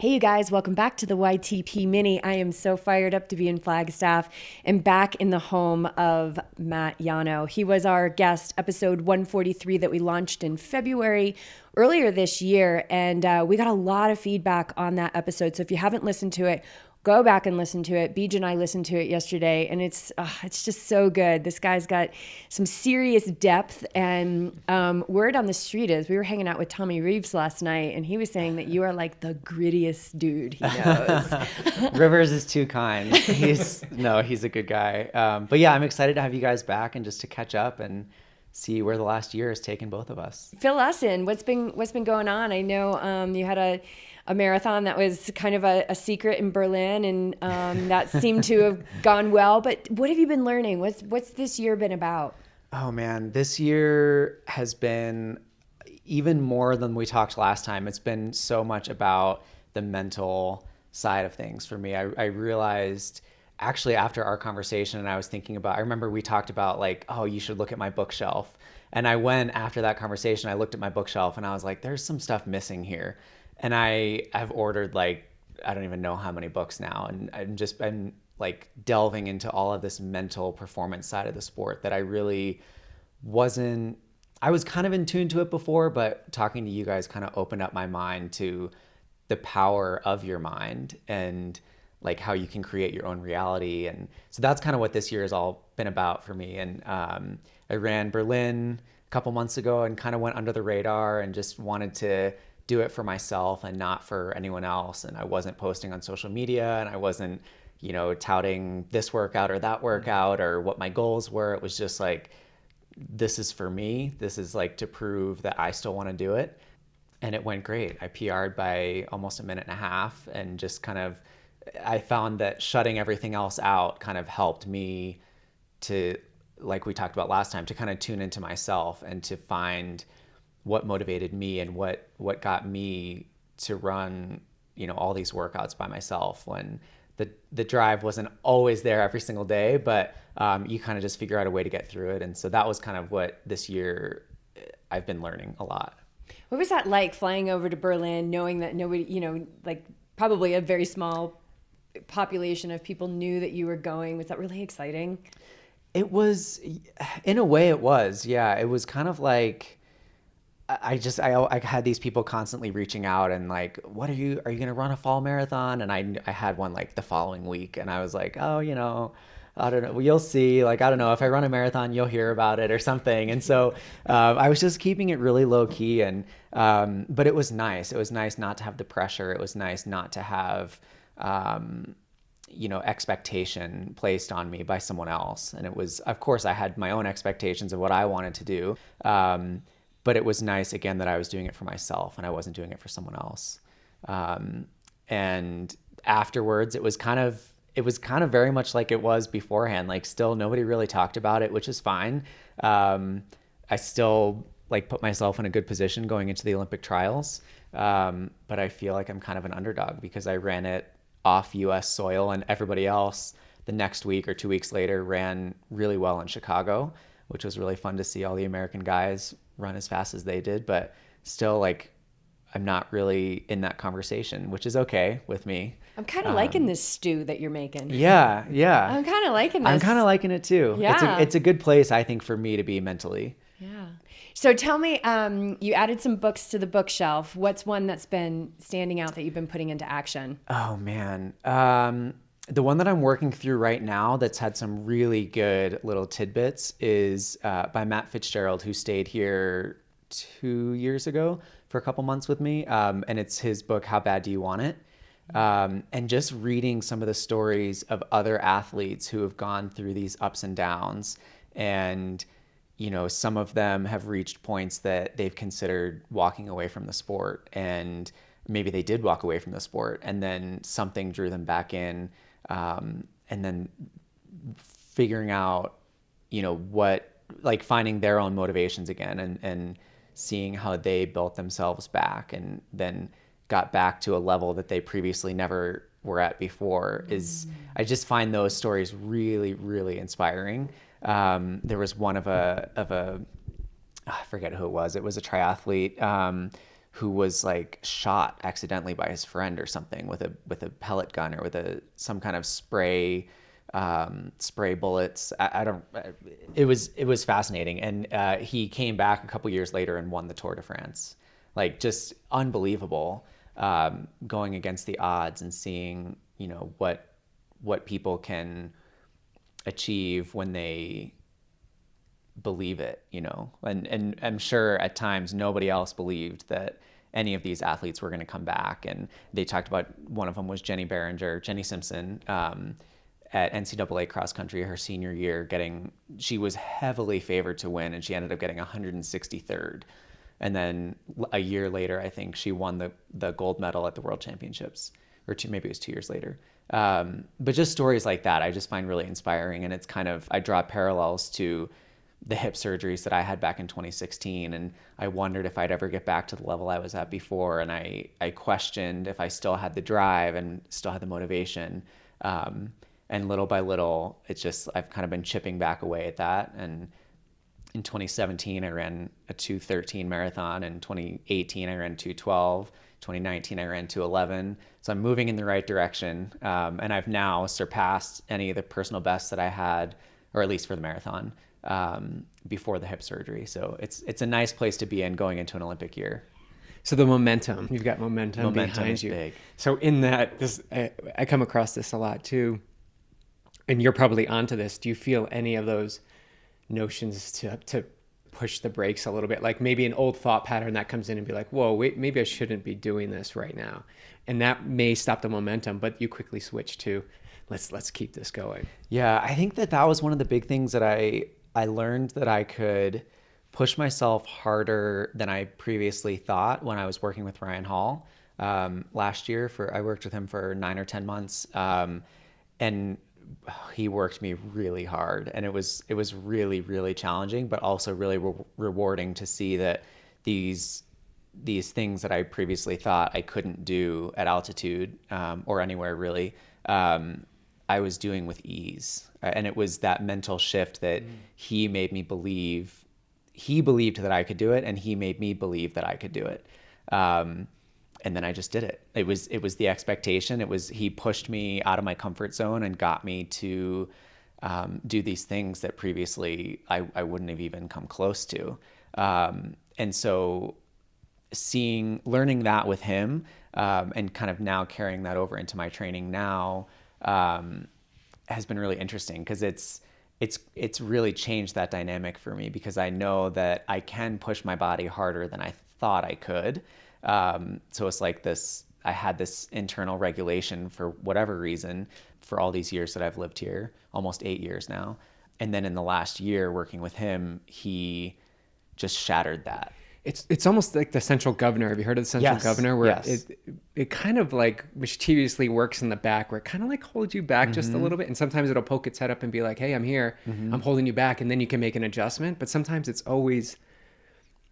Hey, you guys, welcome back to the YTP Mini. I am so fired up to be in Flagstaff and back in the home of Matt Llano. He was our guest, episode 143, that we launched in February earlier this year. And we got a lot of feedback on that episode. So if you haven't listened to it, go back and listen to it. Beej and I listened to it yesterday, and it's just so good. This guy's got some serious depth, and word on the street is we were hanging out with Tommy Rivs last night, and he was saying that you are like the grittiest dude he knows. Rivers is too kind. He's a good guy. But yeah, I'm excited to have you guys back and just to catch up and see where the last year has taken both of us. Fill us in. What's been going on? I know you had a marathon that was kind of a secret in Berlin, and that seemed to have gone well. But what have you been learning? What's this year been about? Oh man, this year has been even more than we talked last time. It's been so much about the mental side of things for me. I realized actually after our conversation, and I remember we talked about like, oh, you should look at my bookshelf. And I went after that conversation, I looked at my bookshelf and I was like, there's some stuff missing here. And I've ordered like, I don't even know how many books now. And I've just been like delving into all of this mental performance side of the sport that I really wasn't, I was kind of in tune to it before, but talking to you guys kind of opened up my mind to the power of your mind and like how you can create your own reality. And so that's kind of what this year has all been about for me. And I ran Berlin a couple months ago and kind of went under the radar and just wanted to do it for myself and not for anyone else. And I wasn't posting on social media, and I wasn't, touting this workout or that workout or what my goals were. It was just like, this is for me. This is like to prove that I still want to do it. And it went great. I PR'd by almost a minute and a half, and just kind of, I found that shutting everything else out kind of helped me to, like we talked about last time, to kind of tune into myself and to find what motivated me and what got me to run, all these workouts by myself when the drive wasn't always there every single day, but you kind of just figure out a way to get through it. And so that was kind of what this year I've been learning a lot. What was that like, flying over to Berlin, knowing that nobody, like probably a very small population of people knew that you were going? Was that really exciting? It was, in a way it was, yeah. It was kind of like, I had these people constantly reaching out and like, are you going to run a fall marathon? And I had one like the following week, and I was like, oh, I don't know. Well, you'll see. Like, I don't know, if I run a marathon, you'll hear about it or something. And so I was just keeping it really low key. And but it was nice. It was nice not to have the pressure. It was nice not to have expectation placed on me by someone else. And it was, of course, I had my own expectations of what I wanted to do. But it was nice, again, that I was doing it for myself and I wasn't doing it for someone else. And afterwards, it was kind of very much like it was beforehand. Like, still nobody really talked about it, which is fine. I still like put myself in a good position going into the Olympic trials. But I feel like I'm kind of an underdog because I ran it off US soil, and everybody else the next week or 2 weeks later ran really well in Chicago, which was really fun to see all the American guys run as fast as they did. But still, like, I'm not really in that conversation, which is okay with me. I'm kind of liking this stew that you're making. Yeah. I'm kind of liking this. I'm kind of liking it too. Yeah. It's a good place, I think, for me to be mentally. Yeah. So tell me, you added some books to the bookshelf. What's one that's been standing out that you've been putting into action? Oh, man. The one that I'm working through right now that's had some really good little tidbits is by Matt Fitzgerald, who stayed here 2 years ago for a couple months with me. And it's his book, How Bad Do You Want It? And just reading some of the stories of other athletes who have gone through these ups and downs. And, some of them have reached points that they've considered walking away from the sport. And maybe they did walk away from the sport, and then something drew them back in. And then figuring out, finding their own motivations again and seeing how they built themselves back and then got back to a level that they previously never were at before I just find those stories really, really inspiring. There was one of a I forget who it was. It was a triathlete who was like shot accidentally by his friend or something with a pellet gun or with some kind of spray bullets. I don't. It was fascinating, and he came back a couple years later and won the Tour de France. Like, just unbelievable, going against the odds and seeing, you know, what people can achieve when they believe it, you know. And I'm sure at times nobody else believed that any of these athletes were going to come back. And they talked about, one of them was Jenny Simpson, at NCAA cross country her senior year, she was heavily favored to win, and she ended up getting 163rd. And then a year later, I think she won the gold medal at the World Championships, or maybe it was 2 years later. But just stories like that, I just find really inspiring. And it's kind of, I draw parallels to the hip surgeries that I had back in 2016. And I wondered if I'd ever get back to the level I was at before. And I questioned if I still had the drive and still had the motivation. And little by little, I've kind of been chipping back away at that. And in 2017, I ran a 2:13 marathon. In 2018, I ran 2:12. 2019, I ran 2:11. So I'm moving in the right direction. And I've now surpassed any of the personal bests that I had, or at least for the marathon, before the hip surgery. So it's a nice place to be in going into an Olympic year. So the momentum, you've got momentum behind you. Big. So in that, I come across this a lot too, and you're probably onto this. Do you feel any of those notions to push the brakes a little bit? Like maybe an old thought pattern that comes in and be like, whoa, wait, maybe I shouldn't be doing this right now. And that may stop the momentum, but you quickly switch to let's keep this going. Yeah, I think that was one of the big things that I learned, that I could push myself harder than I previously thought when I was working with Ryan Hall last year. I worked with him for 9 or 10 months, and he worked me really hard, and it was really, really challenging, but also really rewarding to see that these things that I previously thought I couldn't do at altitude, or anywhere really, I was doing with ease. And it was that mental shift that he made me believe. He believed that I could do it, and he made me believe that I could do it. And then I just did it. It was the expectation. He pushed me out of my comfort zone and got me to do these things that previously I wouldn't have even come close to. And so learning that with him, and kind of now carrying that over into my training now, has been really interesting, because it's really changed that dynamic for me, because I know that I can push my body harder than I thought I could. So it's like I had this internal regulation for whatever reason for all these years that I've lived here, almost 8 years now. And then in the last year working with him, he just shattered that. It's almost like the central governor. Have you heard of the central governor? Where it kind of like mischievously works in the back, where it kind of like holds you back just a little bit. And sometimes it'll poke its head up and be like, hey, I'm here. I'm holding you back. And then you can make an adjustment. But sometimes it's always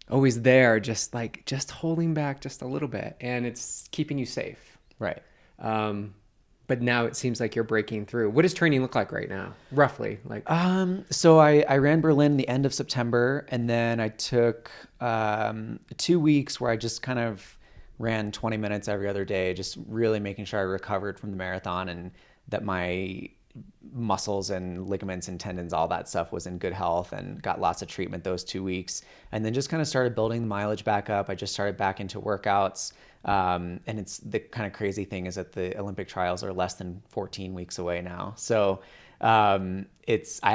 there, just holding back just a little bit, and it's keeping you safe. Right. But now it seems like you're breaking through. What does training look like right now, roughly? So I ran Berlin the end of September, and then I took 2 weeks where I just kind of ran 20 minutes every other day, just really making sure I recovered from the marathon and that my muscles and ligaments and tendons, all that stuff was in good health, and got lots of treatment those 2 weeks. And then just kind of started building the mileage back up. I just started back into workouts. And it's the kind of crazy thing is that the Olympic trials are less than 14 weeks away now. So I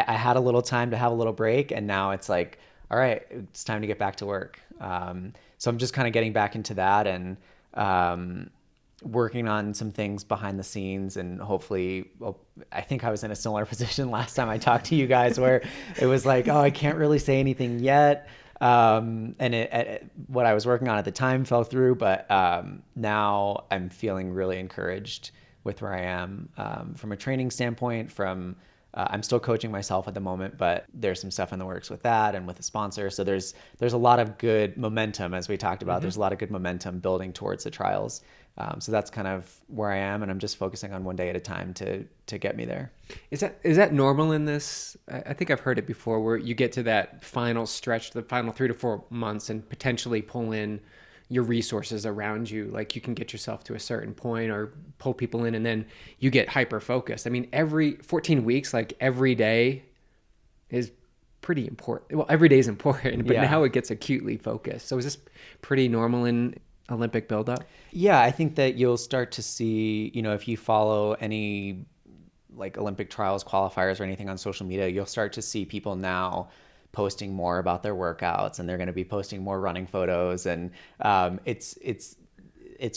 had a little time to have a little break, and now it's like, all right, it's time to get back to work. So I'm just kind of getting back into that, and working on some things behind the scenes, and hopefully, I think I was in a similar position last time I talked to you guys, where it was like, oh, I can't really say anything yet. And what I was working on at the time fell through, but now I'm feeling really encouraged with where I am, from a training standpoint. I'm still coaching myself at the moment, but there's some stuff in the works with that and with a sponsor. So there's a lot of good momentum, as we talked about. There's a lot of good momentum building towards the trials. So that's kind of where I am, and I'm just focusing on one day at a time to get me there. Is that normal in this? I think I've heard it before, where you get to that final stretch, the final 3 to 4 months, and potentially pull in your resources around you. Like you can get yourself to a certain point or pull people in, and then you get hyper focused. I mean, every 14 weeks, like every day is pretty important. Well, every day is important, but now it gets acutely focused. So is this pretty normal in Olympic buildup? Yeah, I think that you'll start to see, if you follow any like Olympic trials qualifiers or anything on social media, you'll start to see people now posting more about their workouts, and they're going to be posting more running photos, and it's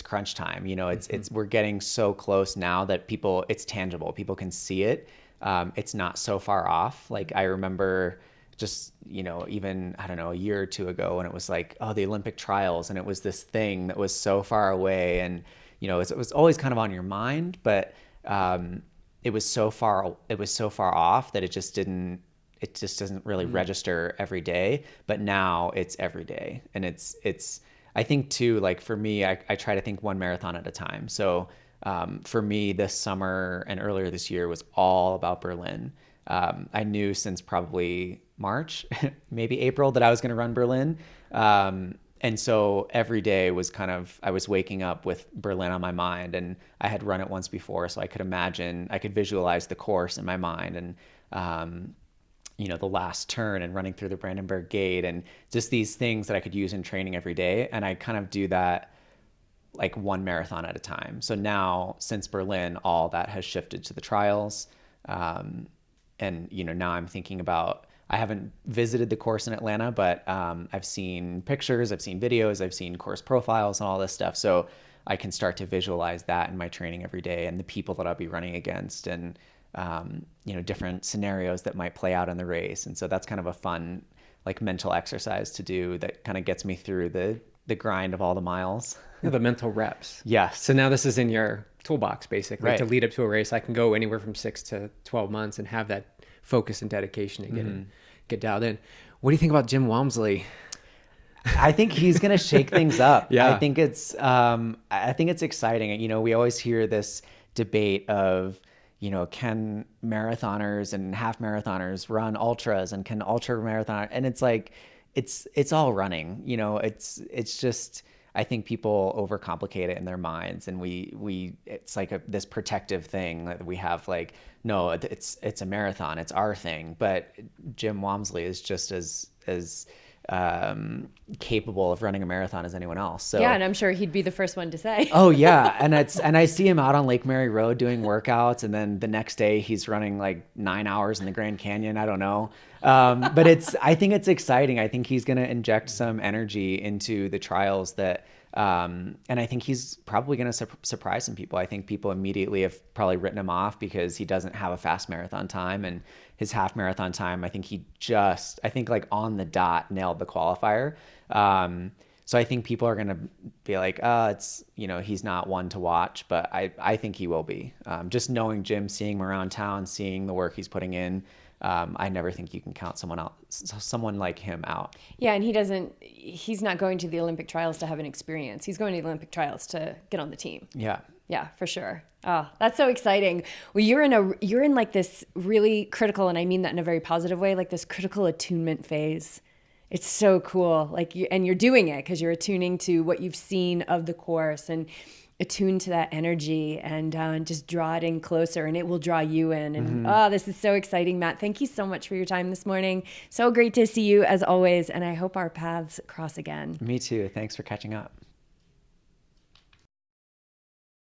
crunch time. It's we're getting so close now that it's tangible. People can see it. It's not so far off. Like I remember just, even, I don't know, a year or two ago when it was like, oh, the Olympic trials, and it was this thing that was so far away, and it was always kind of on your mind, but it was so far off that it just doesn't really register every day. But now it's every day. And it's I think too, like for me, I try to think one marathon at a time. So for me, this summer and earlier this year was all about Berlin. I knew since probably March, maybe April, that I was going to run Berlin. And so every day was I was waking up with Berlin on my mind, and I had run it once before. So I could visualize the course in my mind, and, the last turn and running through the Brandenburg Gate, and just these things that I could use in training every day. And I kind of do that like one marathon at a time. So now since Berlin, all that has shifted to the trials. And, now I'm thinking about, I haven't visited the course in Atlanta, but I've seen pictures, I've seen videos, I've seen course profiles and all this stuff. So I can start to visualize that in my training every day, and the people that I'll be running against, and, different scenarios that might play out in the race. And so that's kind of a fun, like mental exercise to do that kind of gets me through the grind of all the miles. Yeah, the mental reps. Yes. So now this is in your toolbox, basically, right. To lead up to a race. I can go anywhere from 6 to 12 months and have that focus and dedication to get dialed in. What do you think about Jim Walmsley? I think he's going to shake things up. Yeah. I think it's exciting. We always hear this debate of, can marathoners and half marathoners run ultras, and can ultra marathon, and it's like, it's all running, it's just, I think people overcomplicate it in their minds, and it's like this protective thing that we have, like, no, it's a marathon, it's our thing. But Jim Walmsley is just as capable of running a marathon as anyone else. So yeah, and I'm sure he'd be the first one to say. Oh yeah, and I see him out on Lake Mary Road doing workouts, and then the next day he's running like 9 hours in the Grand Canyon. I don't know, but I think it's exciting. I think he's going to inject some energy into the trials that. And I think he's probably going to surprise some people. I think people immediately have probably written him off because he doesn't have a fast marathon time, and his half marathon time, I think like on the dot nailed the qualifier. So I think people are going to be like, it's, he's not one to watch, but I think he will be. Just knowing Jim, seeing him around town, seeing the work he's putting in, I never think you can count someone like him out. Yeah, and he's not going to the Olympic trials to have an experience. He's going to the Olympic trials to get on the team. Yeah. Yeah, for sure. Oh, that's so exciting. Well, you're in like this really critical, and I mean that in a very positive way, like this critical attunement phase. It's so cool. And you're doing it because you're attuning to what you've seen of the course, and attune to that energy, and just draw it in closer, and it will draw you in. And this is so exciting, Matt. Thank you so much for your time this morning. So great to see you as always, and I hope our paths cross again. Me too. Thanks for catching up.